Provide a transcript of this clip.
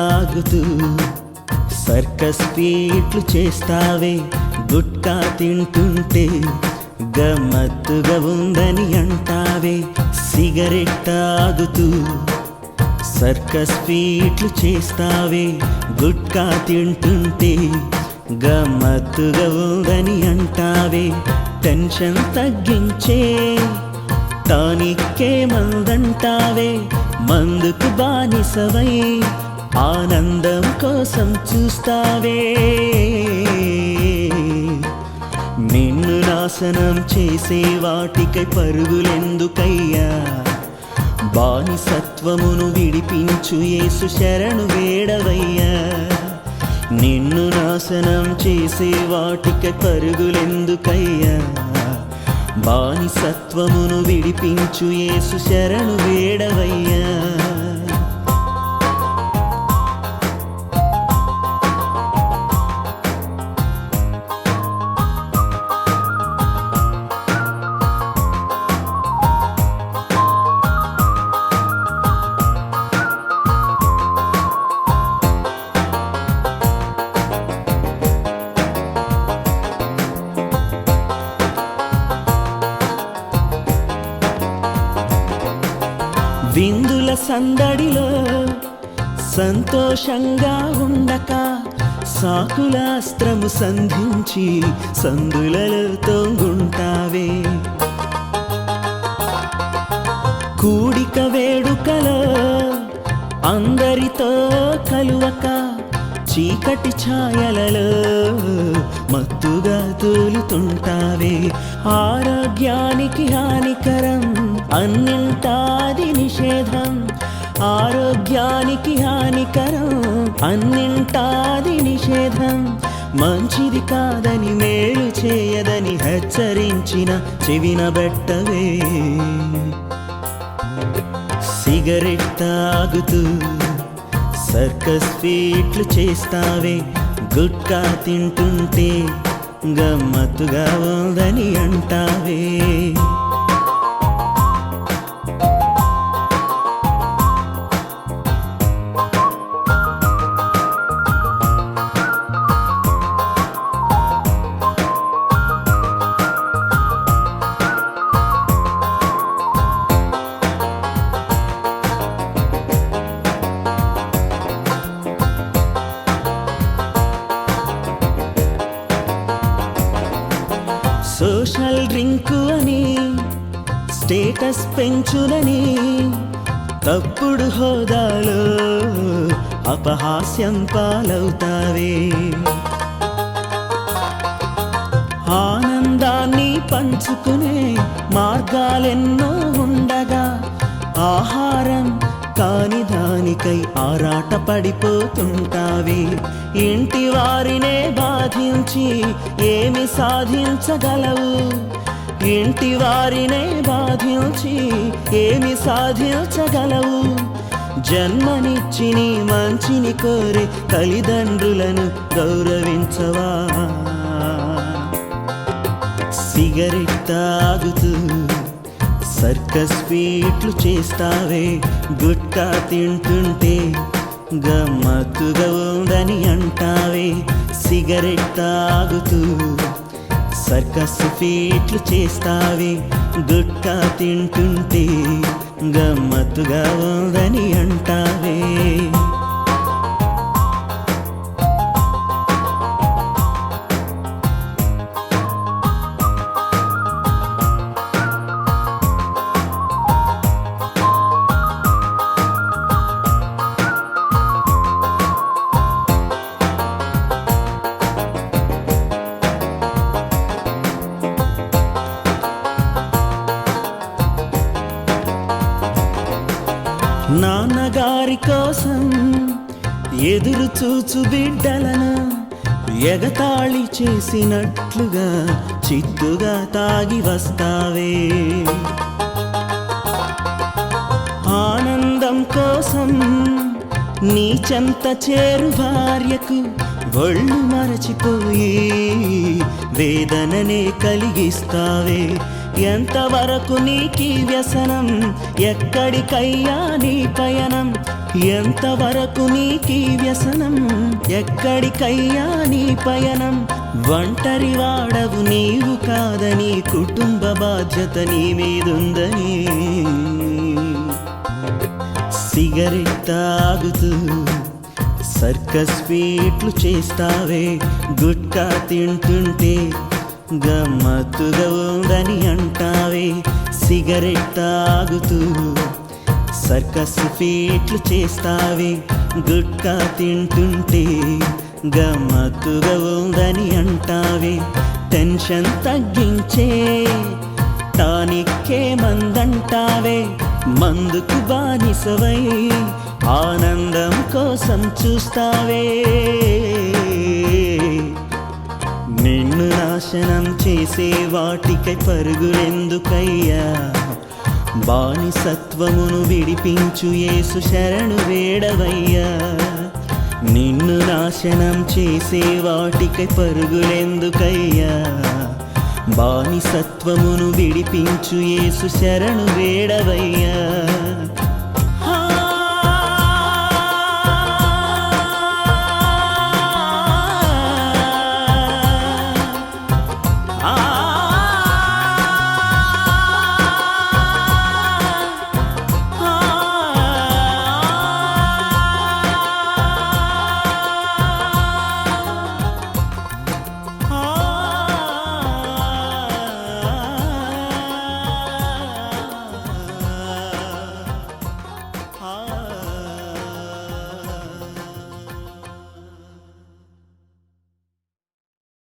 తాగుతూ సర్కస్ ఫీట్లు చేస్తావే, గుట్కా తింటుంటే గమ్మత్తుగా ఉందని అంటావే. సిగరెట్ తాగుతూ సర్కస్ ఫీట్లు చేస్తావే, గుట్కా తింటుంటే గమ్మత్తుగా ఉందని అంటావే. టెన్షన్ తగ్గించే టానిక్కే మందంటావే, మందుకు బానిసవై ఆనందం కోసం చూస్తావే. నిన్ను నాశనం చేసే వాటికై పరుగులెందుకయ్యా, బానిసత్వమును విడిపించు యేసు శరణు వేడవయ్యా. నిన్ను నాశనం చేసే వాటికై పరుగులెందుకయ్యా, బానిసత్వమును విడిపించు యేసు శరణు వేడవయ్యా. విందుల సందడిలో సంతోషంగా ఉండక, సాకుల అస్త్రము సంధించి సందులలో తొంగుంటావే. కూడిక వేడుకలో అందరితో కలువక, చీకటి ఛాయలలో మత్తుగా తూలుతుంటావే. ఆరోగ్యానికి హానికరం అన్నింటాది నిషేధం, ఆరోగ్యానికి హానికరం అన్నింటాది నిషేధం. మంచిది కాదని మేలు చేయదని హెచ్చరించిన చెవినబెట్టవే. సిగరెట్ తాగుతూ సర్కస్ ఫీట్లు చేస్తావే, గుట్కా తింటుంటే గమ్మత్తుగా ఉందని అంటావే. సోషల్ డ్రింకు అని స్టేటస్ పెంచులని, తప్పుడు హోదాలో అపహాస్యం పాలవుతావే. ఆనందాన్ని పంచుకునే మార్గాలెన్నో ఉండగా, ఆహారం కాని దానికై ఆరాట పడిపోతుంటావే. ఇంటి వారినే బాధించి ఏమి సాధించగలవు, ఇంటి వారినే బాధించి ఏమి సాధించగలవు. జన్మనిచ్చి నీ మంచిని కోరే తల్లిదండ్రులను గౌరవించవా. సిగరెట్ తాగుతూ సర్కస్ ఫీట్లు చేస్తావే, గుట్కా తింటుంటే గమ్మత్తుగా ఉందని అంటావే. సిగరెట్ తాగుతూ సర్కస్ ఫీట్లు చేస్తావే, గుట్కా తింటుంటే గమ్మత్తుగా ఉందని అంటావే. నాన్నగారి కోసం ఎదురు చూచు బిడ్డలను ఎగతాళి చేసినట్లుగా చిత్తుగా తాగి వస్తావే. ఆనందం కోసం నీ చెంత చేరు భార్యకు ఒళ్ళు మరచిపోయి వేదననే కలిగిస్తావే. ఎంతవరకు నీకీ వ్యసనం, ఎక్కడికయ్యా నీ పయనం, ఎంతవరకు నీకీ వ్యసనం, ఎక్కడికయ్యా నీ పయనం? ఒంటరి వాడవు నీవు కాదని, కుటుంబ బాధ్యత నీ మీదుందని. సిగరెట్ తాగుతూ సర్కస్ ఫీట్లు చేస్తావే, గుట్కా తింటుంటే గమ్మత్తుగా ఉందని అంటావే. సిగరెట్ తాగుతూ సర్కస్ ఫీట్లు చేస్తావే, గుట్కా తింటుంటే గమ్మత్తుగా ఉందని అంటావే. టెన్షన్ తగ్గించే టానిక్కే మందంటావే, మందుకు బానిసవై ఆనందం కోసం చూస్తావే. నిన్ను నాశనం చేసే వాటికై పరుగులెందుకయ్యా? బానిసత్వమును విడిపించు యేసు శరణు వేడవయ్యా. నిన్ను నాశనం చేసే వాటికై పరుగులెందుకయ్యా? బానిసత్వమును విడిపించు యేసు శరణు వేడవయ్యా.